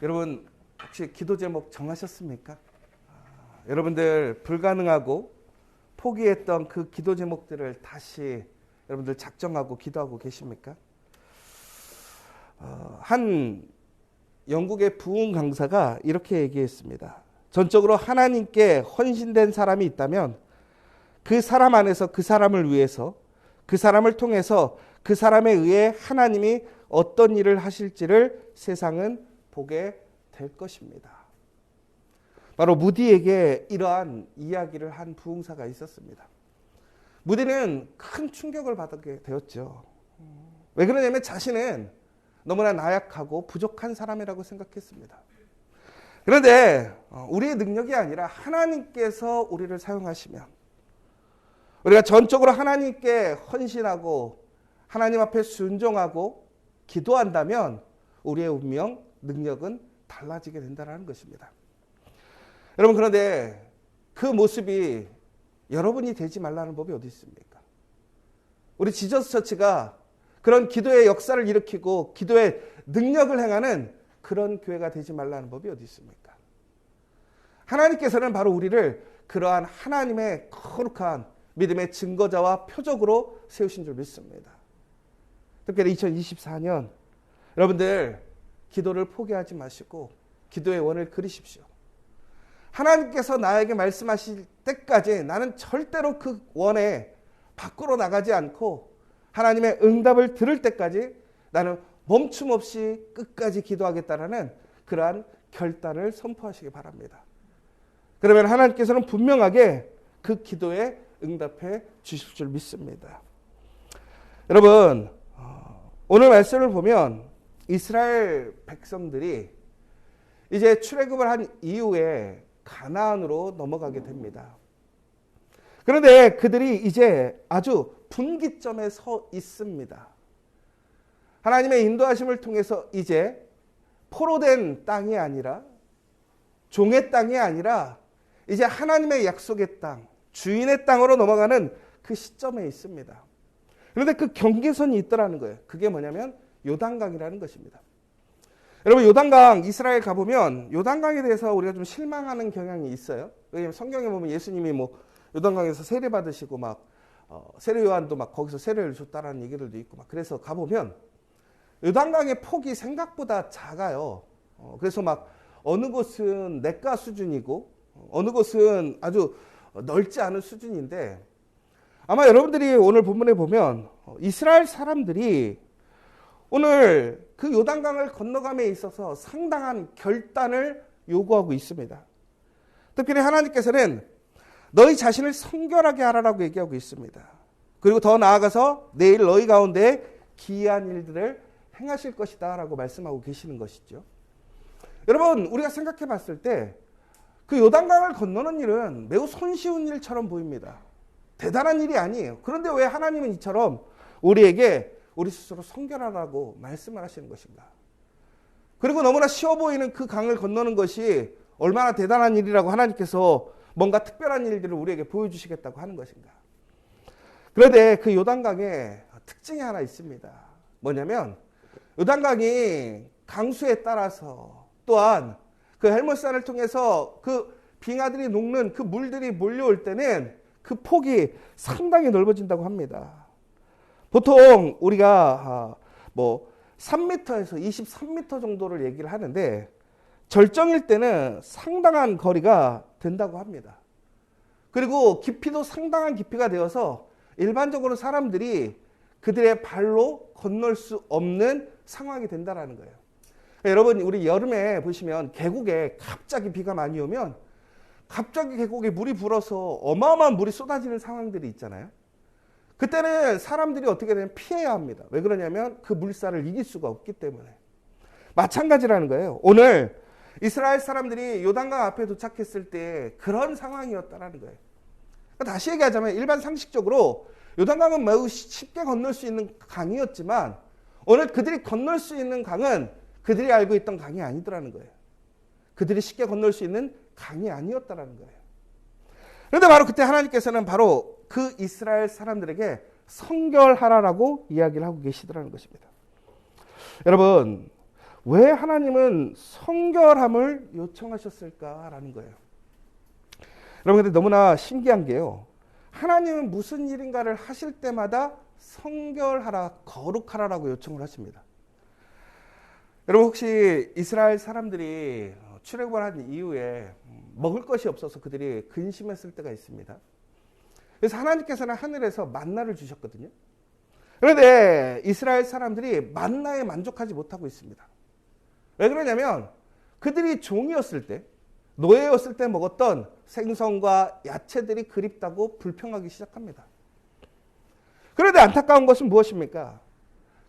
여러분 혹시 기도 제목 정하셨습니까? 여러분들 불가능하고 포기했던 그 기도 제목들을 다시 여러분들 작정하고 기도하고 계십니까? 한 영국의 부흥 강사가 이렇게 얘기했습니다. 전적으로 하나님께 헌신된 사람이 있다면 그 사람 안에서 그 사람을 위해서, 그 사람을 통해서 그 사람에 의해 하나님이 어떤 일을 하실지를 세상은 보게 될 것입니다. 바로 무디에게 이러한 이야기를 한 부흥사가 있었습니다. 무디는 큰 충격을 받게 되었죠. 왜 그러냐면 자신은 너무나 나약하고 부족한 사람이라고 생각했습니다. 그런데 우리의 능력이 아니라 하나님께서 우리를 사용하시면, 우리가 전적으로 하나님께 헌신하고 하나님 앞에 순종하고 기도한다면 우리의 운명, 능력은 달라지게 된다는 것입니다. 여러분, 그런데 그 모습이 여러분이 되지 말라는 법이 어디 있습니까? 우리 지저스 처치가 그런 기도의 역사를 일으키고 기도의 능력을 행하는 그런 교회가 되지 말라는 법이 어디 있습니까? 하나님께서는 바로 우리를 그러한 하나님의 거룩한 믿음의 증거자와 표적으로 세우신 줄 믿습니다. 특별히 2024년 여러분들 기도를 포기하지 마시고 기도의 원을 그리십시오. 하나님께서 나에게 말씀하실 때까지 나는 절대로 그 원에 밖으로 나가지 않고 하나님의 응답을 들을 때까지 나는 멈춤 없이 끝까지 기도하겠다라는 그러한 결단을 선포하시기 바랍니다. 그러면 하나님께서는 분명하게 그 기도에 응답해 주실 줄 믿습니다. 여러분, 오늘 말씀을 보면 이스라엘 백성들이 이제 출애굽을 한 이후에 가나안으로 넘어가게 됩니다. 그런데 그들이 이제 아주 분기점에 서 있습니다. 하나님의 인도하심을 통해서 이제 포로된 땅이 아니라, 종의 땅이 아니라 이제 하나님의 약속의 땅, 주인의 땅으로 넘어가는 그 시점에 있습니다. 그런데 그 경계선이 있더라는 거예요. 그게 뭐냐면 요단강이라는 것입니다. 여러분, 요단강 이스라엘 가보면 요단강에 대해서 우리가 좀 실망하는 경향이 있어요. 왜냐하면 성경에 보면 예수님이 뭐 요단강에서 세례 받으시고 막 세례 요한도 막 거기서 세례를 줬다라는 얘기들도 있고 막, 그래서 가보면 요단강의 폭이 생각보다 작아요. 그래서 막 어느 곳은 냇가 수준이고 어느 곳은 아주 넓지 않은 수준인데, 아마 여러분들이 오늘 본문에 보면 이스라엘 사람들이 오늘 그 요단강을 건너감에 있어서 상당한 결단을 요구하고 있습니다. 특별히 하나님께서는 너희 자신을 성결하게 하라라고 얘기하고 있습니다. 그리고 더 나아가서 내일 너희 가운데 기이한 일들을 행하실 것이다 라고 말씀하고 계시는 것이죠. 여러분, 우리가 생각해 봤을 때 그 요단강을 건너는 일은 매우 손쉬운 일처럼 보입니다. 대단한 일이 아니에요. 그런데 왜 하나님은 이처럼 우리에게 우리 스스로 성결하라고 말씀을 하시는 것인가? 그리고 너무나 쉬워 보이는 그 강을 건너는 것이 얼마나 대단한 일이라고 하나님께서 뭔가 특별한 일들을 우리에게 보여주시겠다고 하는 것인가? 그런데 그 요단강에 특징이 하나 있습니다. 뭐냐면 요단강이 강수에 따라서 또한 그 헬못산을 통해서 그 빙하들이 녹는 그 물들이 몰려올 때는 그 폭이 상당히 넓어진다고 합니다. 보통 우리가 뭐 3m에서 23m 정도를 얘기를 하는데 절정일 때는 상당한 거리가 된다고 합니다. 그리고 깊이도 상당한 깊이가 되어서 일반적으로 사람들이 그들의 발로 건널 수 없는 상황이 된다는 거예요. 여러분, 우리 여름에 보시면 계곡에 갑자기 비가 많이 오면 갑자기 계곡에 물이 불어서 어마어마한 물이 쏟아지는 상황들이 있잖아요. 그때는 사람들이 어떻게 되면 피해야 합니다. 왜 그러냐면 그 물살을 이길 수가 없기 때문에. 마찬가지라는 거예요. 오늘 이스라엘 사람들이 요단강 앞에 도착했을 때 그런 상황이었다는 거예요. 다시 얘기하자면 일반 상식적으로 요단강은 매우 쉽게 건널 수 있는 강이었지만 오늘 그들이 건널 수 있는 강은 그들이 알고 있던 강이 아니더라는 거예요. 그들이 쉽게 건널 수 있는 강이 아니었다는 거예요. 그런데 바로 그때 하나님께서는 바로 그 이스라엘 사람들에게 성결하라라고 이야기를 하고 계시더라는 것입니다. 여러분, 왜 하나님은 성결함을 요청하셨을까라는 거예요. 여러분, 근데 너무나 신기한 게요. 하나님은 무슨 일인가를 하실 때마다 성결하라, 거룩하라라고 요청을 하십니다. 여러분, 혹시 이스라엘 사람들이 출애굽을 한 이후에 먹을 것이 없어서 그들이 근심했을 때가 있습니다. 그래서 하나님께서는 하늘에서 만나를 주셨거든요. 그런데 이스라엘 사람들이 만나에 만족하지 못하고 있습니다. 왜 그러냐면 그들이 종이었을 때, 노예였을 때 먹었던 생선과 야채들이 그립다고 불평하기 시작합니다. 그런데 안타까운 것은 무엇입니까?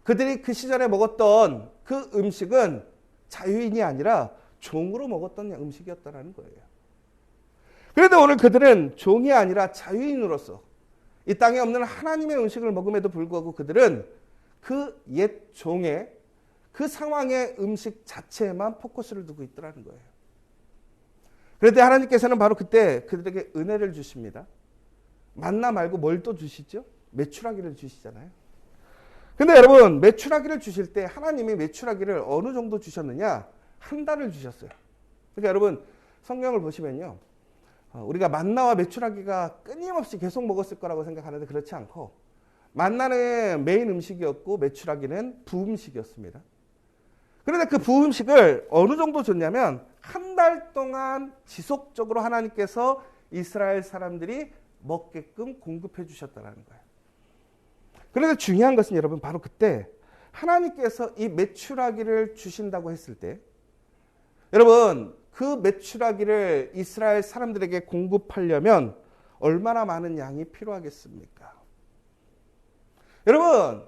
그들이 그 시절에 먹었던 그 음식은 자유인이 아니라 종으로 먹었던 음식이었다는 거예요. 그런데 오늘 그들은 종이 아니라 자유인으로서 이 땅에 없는 하나님의 음식을 먹음에도 불구하고 그들은 그 옛 종의 그 상황의 음식 자체에만 포커스를 두고 있더라는 거예요. 그런데 하나님께서는 바로 그때 그들에게 은혜를 주십니다. 만나 말고 뭘 또 주시죠? 메추라기를 주시잖아요. 근데 여러분, 메추라기를 주실 때 하나님이 메추라기를 어느 정도 주셨느냐? 한 달을 주셨어요. 그러니까 여러분, 성경을 보시면요. 우리가 만나와 메추라기가 끊임없이 계속 먹었을 거라고 생각하는데 그렇지 않고, 만나는 메인 음식이었고 메추라기는 부음식이었습니다. 그런데 그 부음식을 어느 정도 줬냐면 한 달 동안 지속적으로 하나님께서 이스라엘 사람들이 먹게끔 공급해 주셨다는 거예요. 그런데 중요한 것은 여러분, 바로 그때 하나님께서 이 메추라기를 주신다고 했을 때, 여러분, 그 메추라기를 이스라엘 사람들에게 공급하려면 얼마나 많은 양이 필요하겠습니까? 여러분,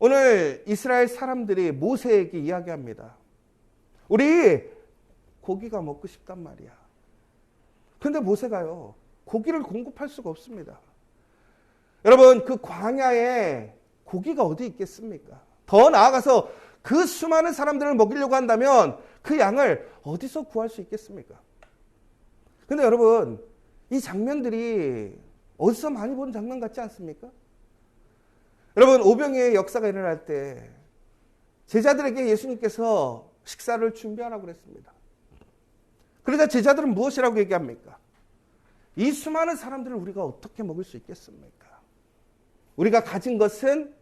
오늘 이스라엘 사람들이 모세에게 이야기합니다. 우리 고기가 먹고 싶단 말이야. 근데 모세가요, 고기를 공급할 수가 없습니다. 여러분, 그 광야에 고기가 어디 있겠습니까? 더 나아가서 그 수많은 사람들을 먹이려고 한다면 그 양을 어디서 구할 수 있겠습니까? 근데 여러분, 이 장면들이 어디서 많이 본 장면 같지 않습니까? 여러분, 오병이의 역사가 일어날 때 제자들에게 예수님께서 식사를 준비하라고 그랬습니다. 그러자 제자들은 무엇이라고 얘기합니까? 이 수많은 사람들을 우리가 어떻게 먹을 수 있겠습니까? 우리가 가진 것은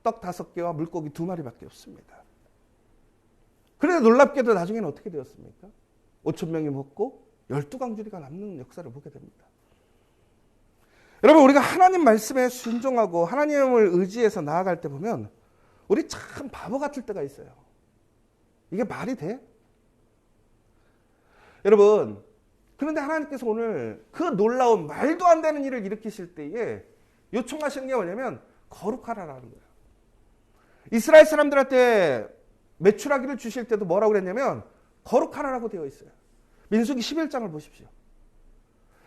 떡 5개와 물고기 2마리밖에 없습니다. 그런데 놀랍게도 나중에는 어떻게 되었습니까? 5,000명이 먹고 12강줄이가 남는 역사를 보게 됩니다. 여러분, 우리가 하나님 말씀에 순종하고 하나님을 의지해서 나아갈 때 보면 우리 참 바보 같을 때가 있어요. 이게 말이 돼? 여러분, 그런데 하나님께서 오늘 그 놀라운 말도 안 되는 일을 일으키실 때에 요청하시는 게 뭐냐면 거룩하라라는 거예요. 이스라엘 사람들한테 메추라기를 주실 때도 뭐라고 그랬냐면 거룩하라라고 되어 있어요. 민수기 11장을 보십시오.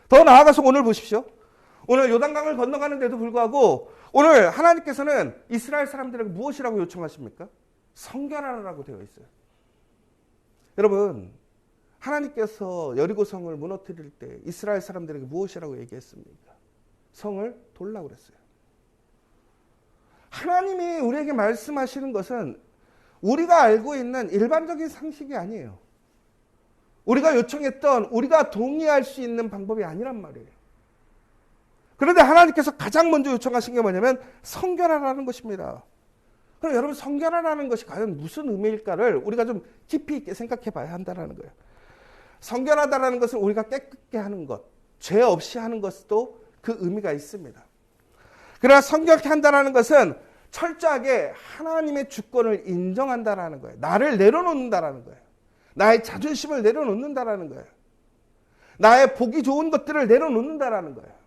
더 나아가서 오늘 보십시오. 오늘 요단강을 건너가는데도 불구하고 오늘 하나님께서는 이스라엘 사람들에게 무엇이라고 요청하십니까? 성결하라라고 되어 있어요. 여러분, 하나님께서 여리고성을 무너뜨릴 때 이스라엘 사람들에게 무엇이라고 얘기했습니까? 성을 돌라고 그랬어요. 하나님이 우리에게 말씀하시는 것은 우리가 알고 있는 일반적인 상식이 아니에요. 우리가 요청했던, 우리가 동의할 수 있는 방법이 아니란 말이에요. 그런데 하나님께서 가장 먼저 요청하신 게 뭐냐면 성결하라는 것입니다. 그럼 여러분, 성결하라는 것이 과연 무슨 의미일까를 우리가 좀 깊이 있게 생각해 봐야 한다는 거예요. 성결하다라는 것은 우리가 깨끗게 하는 것, 죄 없이 하는 것도 그 의미가 있습니다. 그러나 성결케 한다는 것은 철저하게 하나님의 주권을 인정한다라는 거예요. 나를 내려놓는다라는 거예요. 나의 자존심을 내려놓는다라는 거예요. 나의 보기 좋은 것들을 내려놓는다라는 거예요.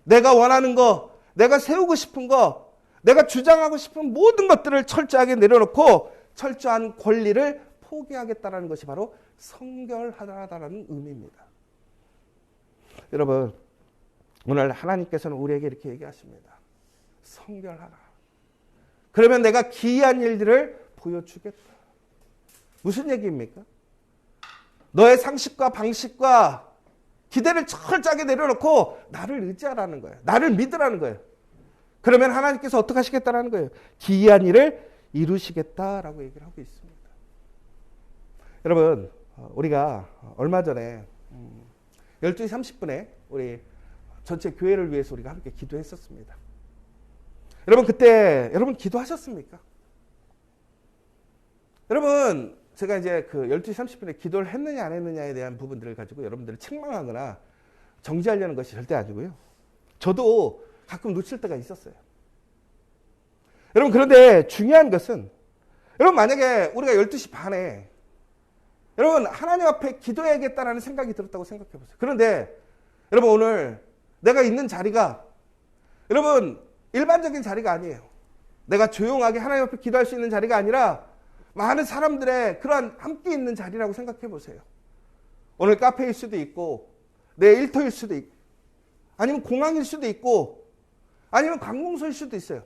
내가 원하는 거, 내가 세우고 싶은 거, 내가 주장하고 싶은 모든 것들을 철저하게 내려놓고 철저한 권리를 포기하겠다라는 것이 바로 성결하다라는 의미입니다. 여러분, 오늘 하나님께서는 우리에게 이렇게 얘기하십니다. 성결하라. 그러면 내가 기이한 일들을 보여주겠다. 무슨 얘기입니까? 너의 상식과 방식과 기대를 철저하게 내려놓고 나를 의지하라는 거예요. 나를 믿으라는 거예요. 그러면 하나님께서 어떻게 하시겠다는 거예요? 기이한 일을 이루시겠다라고 얘기를 하고 있습니다. 여러분, 우리가 얼마 전에 12시 30분에 우리 전체 교회를 위해서 우리가 함께 기도했었습니다. 여러분, 그때 여러분 기도하셨습니까? 여러분, 제가 이제 그 12시 30분에 기도를 했느냐 안 했느냐에 대한 부분들을 가지고 여러분들을 책망하거나 정지하려는 것이 절대 아니고요. 저도 가끔 놓칠 때가 있었어요. 여러분, 그런데 중요한 것은, 여러분, 만약에 우리가 12시 반에 여러분 하나님 앞에 기도해야겠다라는 생각이 들었다고 생각해 보세요. 그런데 여러분, 오늘 내가 있는 자리가 여러분 일반적인 자리가 아니에요. 내가 조용하게 하나님 앞에 기도할 수 있는 자리가 아니라 많은 사람들의 그러한 함께 있는 자리라고 생각해 보세요. 오늘 카페일 수도 있고 내 일터일 수도 있고 아니면 공항일 수도 있고 아니면 관공서일 수도 있어요.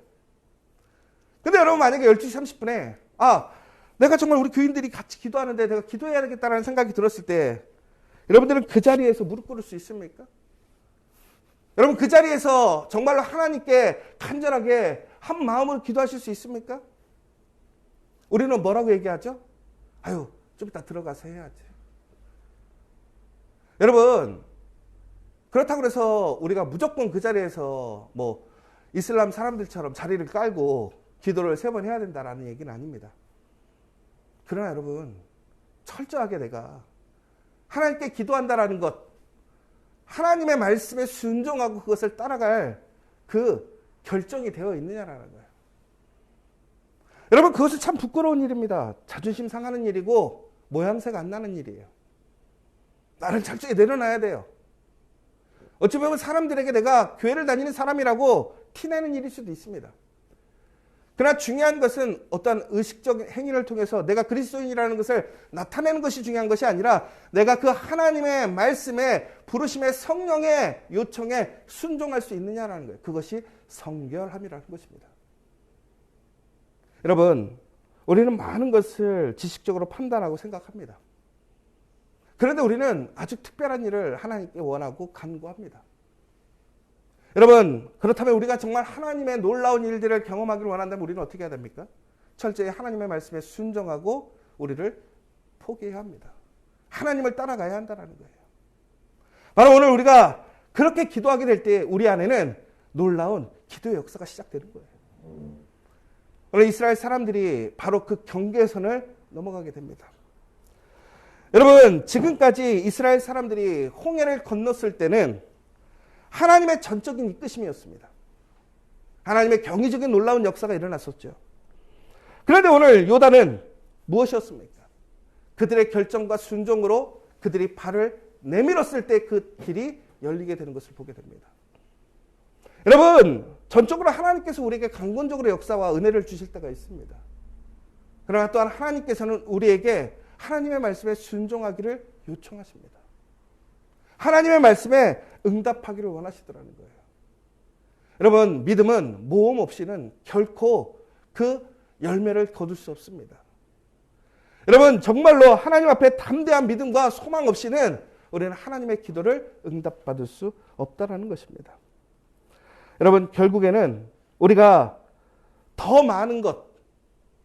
근데 여러분, 만약에 12시 30분에 내가 정말 우리 교인들이 같이 기도하는데 내가 기도해야 되겠다라는 생각이 들었을 때 여러분들은 그 자리에서 무릎 꿇을 수 있습니까? 여러분, 그 자리에서 정말로 하나님께 간절하게 한 마음으로 기도하실 수 있습니까? 우리는 뭐라고 얘기하죠? 좀 이따 들어가서 해야지. 여러분, 그렇다고 해서 우리가 무조건 그 자리에서 뭐 이슬람 사람들처럼 자리를 깔고 기도를 3번 해야 된다라는 얘기는 아닙니다. 그러나 여러분, 철저하게 내가 하나님께 기도한다라는 것, 하나님의 말씀에 순종하고 그것을 따라갈 그 결정이 되어 있느냐라는 거예요. 여러분, 그것은 참 부끄러운 일입니다. 자존심 상하는 일이고 모양새가 안 나는 일이에요. 나는 철저히 내려놔야 돼요. 어찌 보면 사람들에게 내가 교회를 다니는 사람이라고 티내는 일일 수도 있습니다. 그러나 중요한 것은 어떤 의식적 행위를 통해서 내가 그리스도인이라는 것을 나타내는 것이 중요한 것이 아니라 내가 그 하나님의 말씀에 부르심의 성령의 요청에 순종할 수 있느냐라는 거예요. 그것이 성결함이라는 것입니다. 여러분, 우리는 많은 것을 지식적으로 판단하고 생각합니다. 그런데 우리는 아주 특별한 일을 하나님께 원하고 간구합니다. 여러분, 그렇다면 우리가 정말 하나님의 놀라운 일들을 경험하기를 원한다면 우리는 어떻게 해야 됩니까? 철저히 하나님의 말씀에 순종하고 우리를 포기해야 합니다. 하나님을 따라가야 한다는 거예요. 바로 오늘 우리가 그렇게 기도하게 될 때 우리 안에는 놀라운 기도의 역사가 시작되는 거예요. 오늘 이스라엘 사람들이 바로 그 경계선을 넘어가게 됩니다. 여러분, 지금까지 이스라엘 사람들이 홍해를 건넜을 때는 하나님의 전적인 이끄심이었습니다. 하나님의 경이적인 놀라운 역사가 일어났었죠. 그런데 오늘 요단은 무엇이었습니까? 그들의 결정과 순종으로 그들이 발을 내밀었을 때 그 길이 열리게 되는 것을 보게 됩니다. 여러분, 전적으로 하나님께서 우리에게 강권적으로 역사와 은혜를 주실 때가 있습니다. 그러나 또한 하나님께서는 우리에게 하나님의 말씀에 순종하기를 요청하십니다. 하나님의 말씀에 응답하기를 원하시더라는 거예요. 여러분, 믿음은 모험 없이는 결코 그 열매를 거둘 수 없습니다. 여러분, 정말로 하나님 앞에 담대한 믿음과 소망 없이는 우리는 하나님의 기도를 응답받을 수 없다는 것입니다. 여러분, 결국에는 우리가 더 많은 것,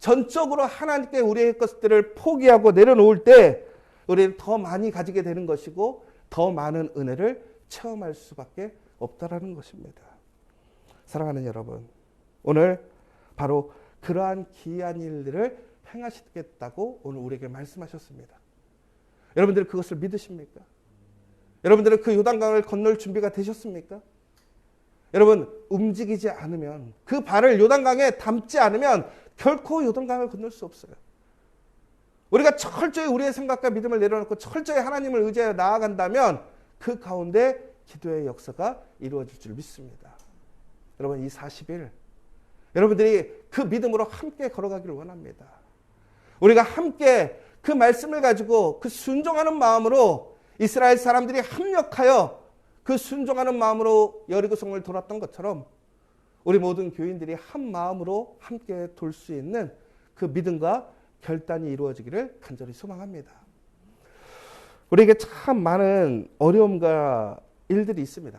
전적으로 하나님께 우리의 것들을 포기하고 내려놓을 때 우리는 더 많이 가지게 되는 것이고 더 많은 은혜를 체험할 수밖에 없다라는 것입니다. 사랑하는 여러분, 오늘 바로 그러한 기이한 일들을 행하시겠다고 오늘 우리에게 말씀하셨습니다. 여러분들 그것을 믿으십니까? 여러분들은 그 요단강을 건널 준비가 되셨습니까? 여러분, 움직이지 않으면, 그 발을 요단강에 담지 않으면 결코 요단강을 건널 수 없어요. 우리가 철저히 우리의 생각과 믿음을 내려놓고 철저히 하나님을 의지하여 나아간다면 그 가운데 기도의 역사가 이루어질 줄 믿습니다. 여러분, 이 40일 여러분들이 그 믿음으로 함께 걸어가기를 원합니다. 우리가 함께 그 말씀을 가지고 그 순종하는 마음으로 이스라엘 사람들이 합력하여 그 순종하는 마음으로 여리고성을 돌았던 것처럼 우리 모든 교인들이 한 마음으로 함께 돌 수 있는 그 믿음과 결단이 이루어지기를 간절히 소망합니다. 우리에게 참 많은 어려움과 일들이 있습니다.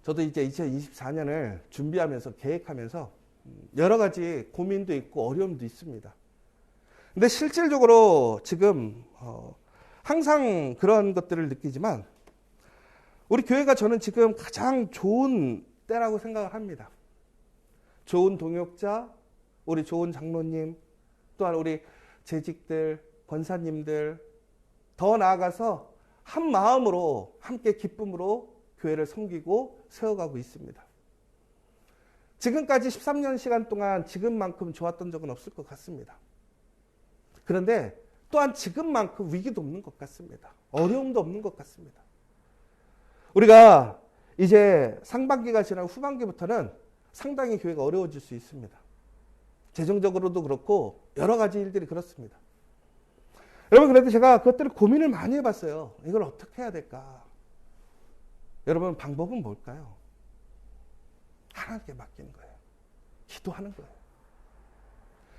저도 이제 2024년을 준비하면서 계획하면서 여러 가지 고민도 있고 어려움도 있습니다. 근데 실질적으로 지금 항상 그런 것들을 느끼지만 우리 교회가 저는 지금 가장 좋은 때라고 생각을 합니다. 좋은 동역자, 우리 좋은 장로님, 또한 우리 재직들, 권사님들, 더 나아가서 한 마음으로 함께 기쁨으로 교회를 섬기고 세워가고 있습니다. 지금까지 13년 시간 동안 지금만큼 좋았던 적은 없을 것 같습니다. 그런데 또한 지금만큼 위기도 없는 것 같습니다. 어려움도 없는 것 같습니다. 우리가 이제 상반기가 지나고 후반기부터는 상당히 교회가 어려워질 수 있습니다. 재정적으로도 그렇고 여러 가지 일들이 그렇습니다. 여러분, 그래도 제가 그것들을 고민을 많이 해봤어요. 이걸 어떻게 해야 될까? 여러분, 방법은 뭘까요? 하나님께 맡기는 거예요. 기도하는 거예요.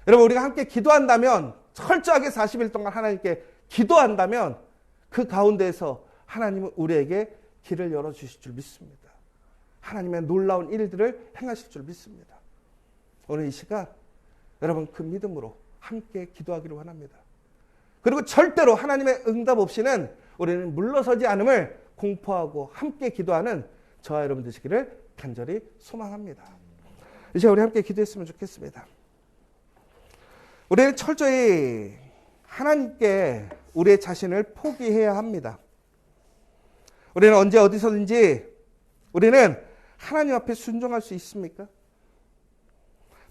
여러분, 우리가 함께 기도한다면, 철저하게 40일 동안 하나님께 기도한다면 그 가운데에서 하나님은 우리에게 길을 열어주실 줄 믿습니다. 하나님의 놀라운 일들을 행하실 줄 믿습니다. 오늘 이 시간 여러분 그 믿음으로 함께 기도하기를 원합니다. 그리고 절대로 하나님의 응답 없이는 우리는 물러서지 않음을 공포하고 함께 기도하는 저와 여러분 되시기를 간절히 소망합니다. 이제 우리 함께 기도했으면 좋겠습니다. 우리는 철저히 하나님께 우리의 자신을 포기해야 합니다. 우리는 언제 어디서든지 우리는 하나님 앞에 순종할 수 있습니까?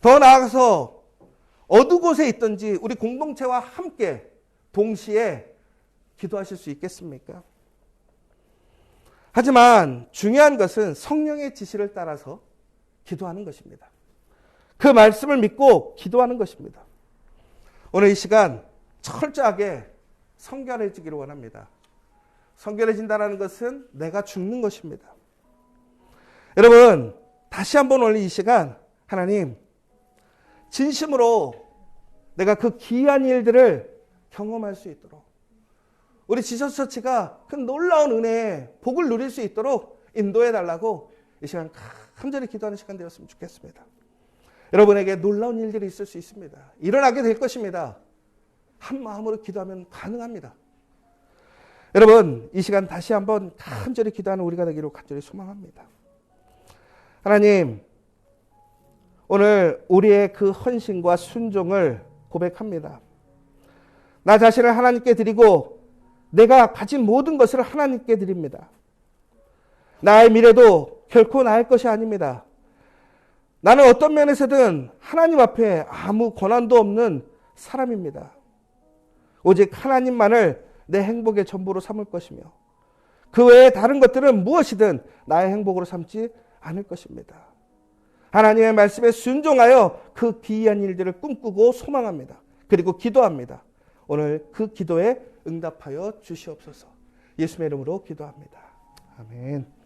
더 나아가서 어느 곳에 있든지 우리 공동체와 함께 동시에 기도하실 수 있겠습니까? 하지만 중요한 것은 성령의 지시를 따라서 기도하는 것입니다. 그 말씀을 믿고 기도하는 것입니다. 오늘 이 시간 철저하게 성결해지기를 원합니다. 성결해진다는 것은 내가 죽는 것입니다. 여러분, 다시 한번 오늘 이 시간 하나님 진심으로 내가 그 귀한 일들을 경험할 수 있도록 우리 지저스 처치가 그 놀라운 은혜의 복을 누릴 수 있도록 인도해 달라고 이 시간 간절히 기도하는 시간 되었으면 좋겠습니다. 여러분에게 놀라운 일들이 있을 수 있습니다. 일어나게 될 것입니다. 한 마음으로 기도하면 가능합니다. 여러분, 이 시간 다시 한번 간절히 기도하는 우리가 되기를 간절히 소망합니다. 하나님, 오늘 우리의 그 헌신과 순종을 고백합니다. 나 자신을 하나님께 드리고 내가 가진 모든 것을 하나님께 드립니다. 나의 미래도 결코 나의 것이 아닙니다. 나는 어떤 면에서든 하나님 앞에 아무 권한도 없는 사람입니다. 오직 하나님만을 내 행복의 전부로 삼을 것이며 그 외에 다른 것들은 무엇이든 나의 행복으로 삼지 않을 것입니다. 하나님의 말씀에 순종하여 그 기이한 일들을 꿈꾸고 소망합니다. 그리고 기도합니다. 오늘 그 기도에 응답하여 주시옵소서. 예수의 이름으로 기도합니다. 아멘.